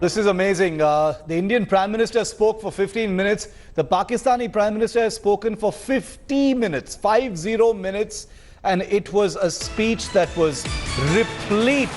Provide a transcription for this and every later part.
This is amazing. The Indian Prime Minister spoke for 15 minutes. The Pakistani Prime Minister has spoken for 50 minutes, 50 minutes. And it was a speech that was replete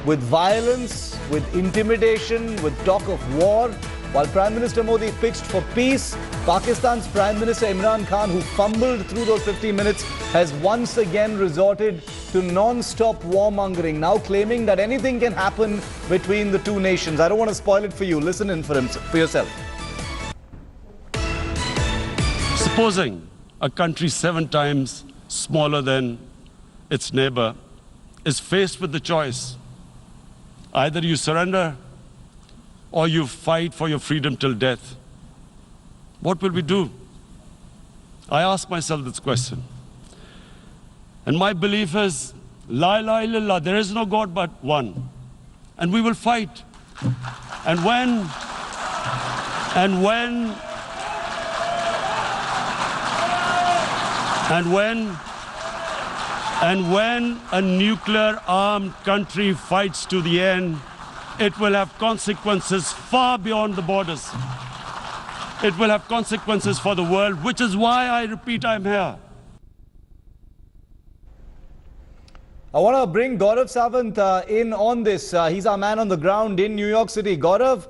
with violence, with intimidation, with talk of war. While Prime Minister Modi pitched for peace, Pakistan's Prime Minister Imran Khan, who fumbled through those 50 minutes, has once again resorted to non-stop warmongering, now claiming that anything can happen between the two nations. I don't want to spoil it for you. Listen in for yourself. Supposing a country 7 times smaller than its neighbor is faced with the choice, either you surrender or you fight for your freedom till death. What will we do? I ask myself this question. And my belief is, La ilaha illallah, there is no God but one. And we will fight. And when a nuclear armed country fights to the end, it will have consequences far beyond the borders. It will have consequences for the world, which is why I repeat, I'm here. I want to bring Gaurav Sawant in on this. He's our man on the ground in New York City. Gaurav,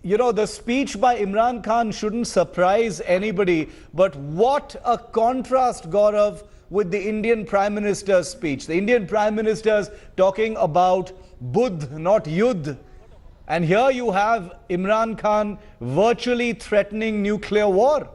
you know, the speech by Imran Khan shouldn't surprise anybody, but what a contrast, Gaurav, with the Indian Prime Minister's speech. The Indian Prime Minister's talking about Buddh, not Yudh. And here you have Imran Khan virtually threatening nuclear war.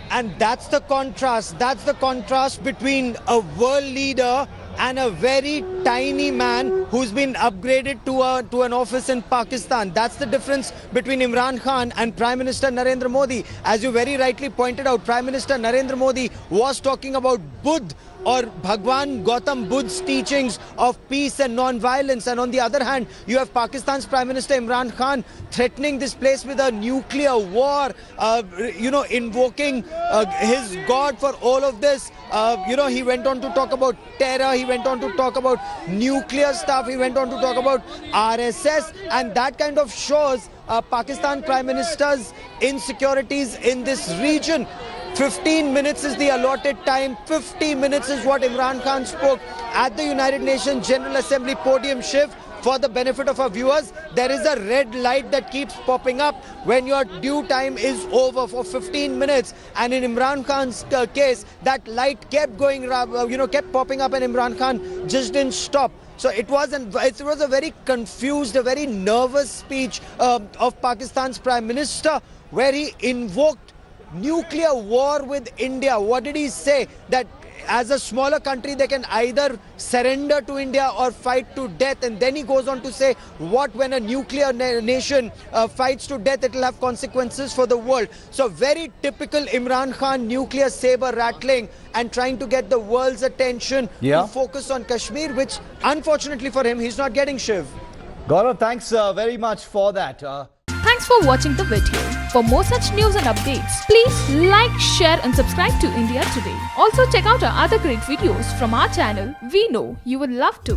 And that's the contrast. That's the contrast between a world leader and a very tiny man who's been upgraded to an office in Pakistan. That's the difference between Imran Khan and Prime Minister Narendra Modi. As you very rightly pointed out, Prime Minister Narendra Modi was talking about Buddha or Bhagwan Gautam Buddha's teachings of peace and non-violence. And on the other hand, you have Pakistan's Prime Minister Imran Khan threatening this place with a nuclear war, invoking his God for all of this. He went on to talk about terror, he went on to talk about nuclear stuff, he went on to talk about RSS, and that kind of shows Pakistan Prime Minister's insecurities in this region. 15 minutes is the allotted time. 50 minutes is what Imran Khan spoke at the United Nations General Assembly podium shift. For the benefit of our viewers, there is a red light that keeps popping up when your due time is over for 15 minutes. And in Imran Khan's case, that light kept going, kept popping up, and Imran Khan just didn't stop. So it was a very confused, a very nervous speech of Pakistan's Prime Minister, where he invoked nuclear war with India. What did he say? That as a smaller country, they can either surrender to India or fight to death. And then he goes on to say, what when a nuclear nation fights to death, it will have consequences for the world. So very typical Imran Khan, nuclear saber rattling and trying to get the world's attention to focus on Kashmir, which unfortunately for him, he's not getting, Shiv. Gaurav, thanks very much for that. Thanks for watching the video. For more such news and updates, please like, share and subscribe to India Today. Also check out our other great videos from our channel. We know you will love to.